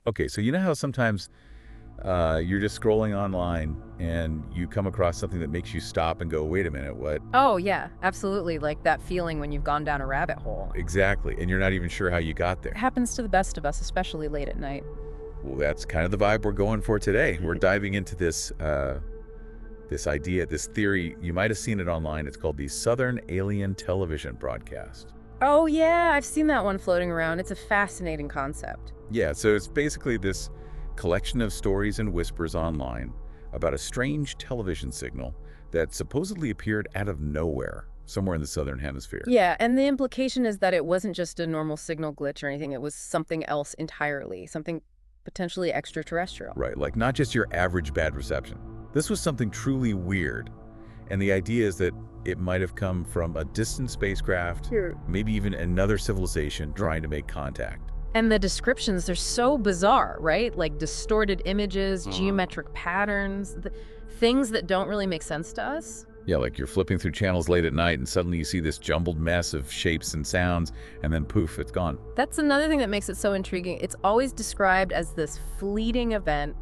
Okay, so you know how sometimes you're just scrolling online and you come across something that makes you stop and go, wait a minute, what? Oh, yeah, absolutely. Like that feeling when you've gone down a rabbit hole. Exactly. And you're not even sure how you got It there. happens to the best of us, especially late at night. Well, that's kind of the vibe we're going for today. We're diving into this idea, this theory. You might have seen it online. It's called the Southern Alien Television Broadcast. Oh, yeah, I've seen that one floating around. It's a fascinating concept. Yeah, so it's basically this collection of stories and whispers online about a strange television signal that supposedly appeared out of nowhere, somewhere in the Southern Hemisphere. Yeah, and the implication is that it wasn't just a normal signal glitch or anything. It was something else entirely, something potentially extraterrestrial. Right, like not just your average bad reception. This was something truly weird. And the idea is that it might have come from a distant spacecraft, Sure. maybe even another civilization trying to make contact. And the descriptions, they're so bizarre, right? Like distorted images, geometric patterns, things that don't really make sense to us. Yeah, like you're flipping through channels late at night and suddenly you see this jumbled mess of shapes and sounds, and then poof, it's gone. That's another thing that makes it so intriguing. It's always described as this fleeting event,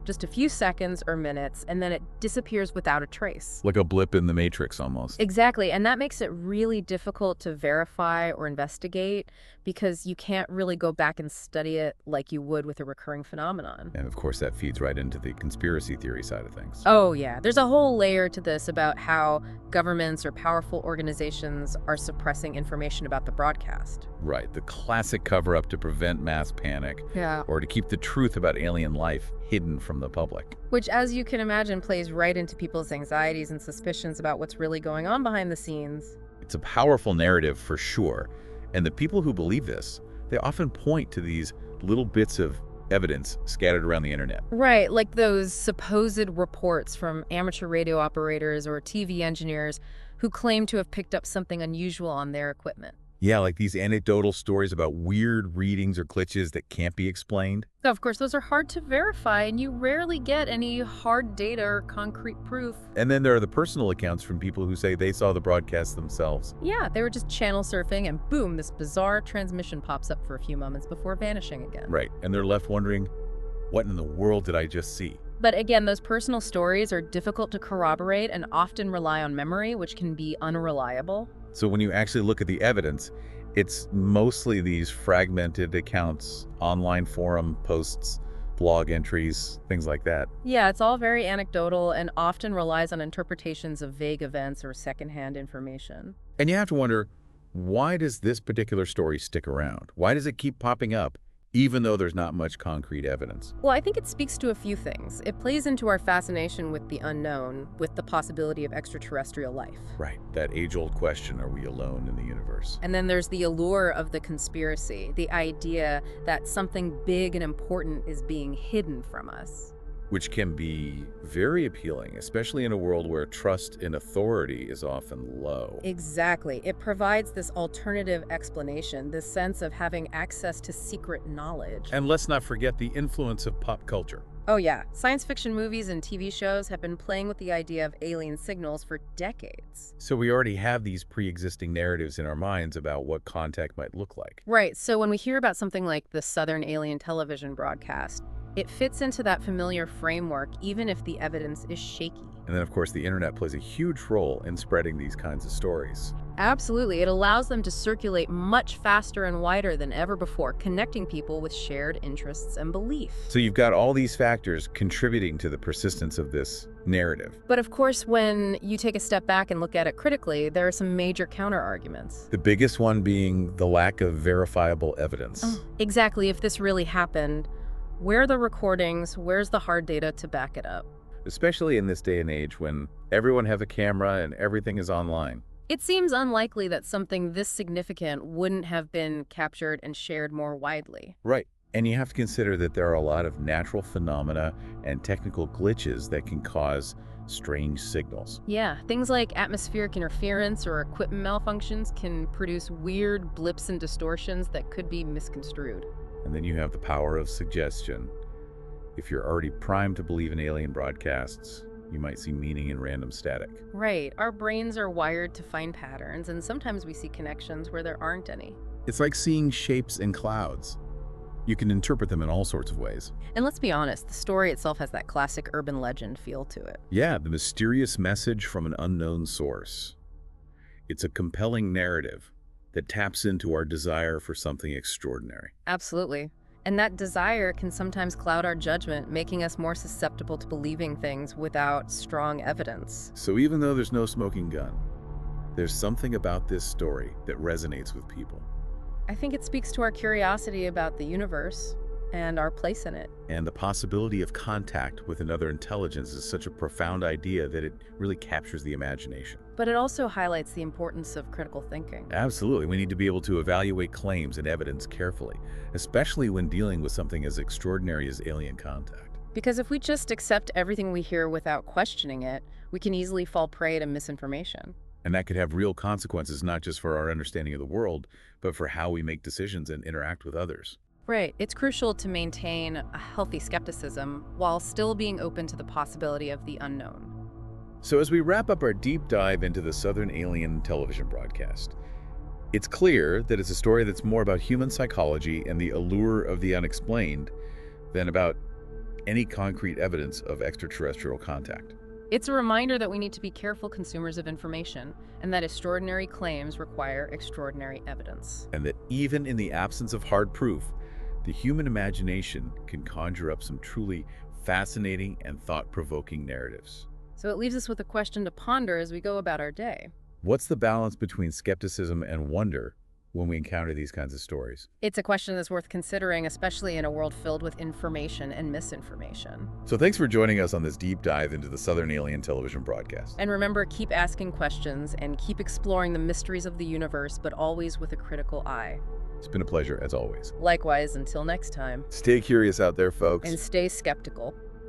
just a few seconds or minutes, and then it disappears without a trace. Like a blip in the matrix almost. Exactly, and that makes it really difficult to verify or investigate because you can't really go back and study it like you would with a recurring phenomenon. And of course, that feeds right into the conspiracy theory side of things. Oh, yeah. There's a whole layer to this about how governments or powerful organizations are suppressing information about the broadcast. Right, the classic cover-up to prevent mass panic Yeah. or to keep the truth about alien life hidden from the public. Which, as you can imagine, plays right into people's anxieties and suspicions about what's really going on behind the scenes. It's a powerful narrative for sure, and the people who believe this, they often point to these little bits of evidence scattered around the internet. Right, like those supposed reports from amateur radio operators or TV engineers who claim to have picked up something unusual on their equipment. Yeah, like these anecdotal stories about weird readings or glitches that can't be explained. Now, of course, those are hard to verify, and you rarely get any hard data or concrete proof. And then there are the personal accounts from people who say they saw the broadcast themselves. Yeah, they were just channel surfing, and boom, this bizarre transmission pops up for a few moments before vanishing again. Right, and they're left wondering, what in the world did I just see? But again, those personal stories are difficult to corroborate and often rely on memory, which can be unreliable. So when you actually look at the evidence, it's mostly these fragmented accounts, online forum posts, blog entries, things like that. Yeah, it's all very anecdotal and often relies on interpretations of vague events or secondhand information. And you have to wonder, why does this particular story stick around? Why does it keep popping up, even though there's not much concrete evidence? Well, I think it speaks to a few things. It plays into our fascination with the unknown, with the possibility of extraterrestrial life. Right, that age-old question, are we alone in the universe? And then there's the allure of the conspiracy, the idea that something big and important is being hidden from us. Which can be very appealing, especially in a world where trust in authority is often low. Exactly. It provides this alternative explanation, this sense of having access to secret knowledge. And let's not forget the influence of pop culture. Oh yeah, science fiction movies and TV shows have been playing with the idea of alien signals for decades. So we already have these pre-existing narratives in our minds about what contact might look like. Right, so when we hear about something like the Southern Alien Television Broadcast, it fits into that familiar framework even if the evidence is shaky. And then, of course, the internet plays a huge role in spreading these kinds of stories. Absolutely, it allows them to circulate much faster and wider than ever before, connecting people with shared interests and beliefs. So you've got all these factors contributing to the persistence of this narrative. But of course, when you take a step back and look at it critically, there are some major counter-arguments. The biggest one being the lack of verifiable evidence. Exactly, if this really happened, where are the recordings? Where's the hard data to back it up? Especially in this day and age when everyone has a camera and everything is online. It seems unlikely that something this significant wouldn't have been captured and shared more widely. Right. And you have to consider that there are a lot of natural phenomena and technical glitches that can cause strange signals. Yeah, things like atmospheric interference or equipment malfunctions can produce weird blips and distortions that could be misconstrued. And then you have the power of suggestion. If you're already primed to believe in alien broadcasts, you might see meaning in random static. Right, our brains are wired to find patterns, and sometimes we see connections where there aren't any. It's like seeing shapes in clouds. You can interpret them in all sorts of ways. And let's be honest, the story itself has that classic urban legend feel to it. Yeah, the mysterious message from an unknown source. It's a compelling narrative that taps into our desire for something extraordinary. Absolutely. And that desire can sometimes cloud our judgment, making us more susceptible to believing things without strong evidence. So even though there's no smoking gun, there's something about this story that resonates with people. I think it speaks to our curiosity about the universe and our place in it. And the possibility of contact with another intelligence is such a profound idea that it really captures the imagination. But it also highlights the importance of critical thinking. Absolutely. We need to be able to evaluate claims and evidence carefully, especially when dealing with something as extraordinary as alien contact. Because if we just accept everything we hear without questioning it, we can easily fall prey to misinformation. And that could have real consequences, not just for our understanding of the world, but for how we make decisions and interact with others. Right. It's crucial to maintain a healthy skepticism while still being open to the possibility of the unknown. So as we wrap up our deep dive into the Southern Alien television broadcast, it's clear that it's a story that's more about human psychology and the allure of the unexplained than about any concrete evidence of extraterrestrial contact. It's a reminder that we need to be careful consumers of information, and that extraordinary claims require extraordinary evidence. And that even in the absence of hard proof, the human imagination can conjure up some truly fascinating and thought-provoking narratives. So it leaves us with a question to ponder as we go about our day. What's the balance between skepticism and wonder when we encounter these kinds of stories? It's a question that's worth considering, especially in a world filled with information and misinformation. So thanks for joining us on this deep dive into the Southern Alien television broadcast. And remember, keep asking questions and keep exploring the mysteries of the universe, but always with a critical eye. It's been a pleasure, as always. Likewise, until next time. Stay curious out there, folks. And stay skeptical.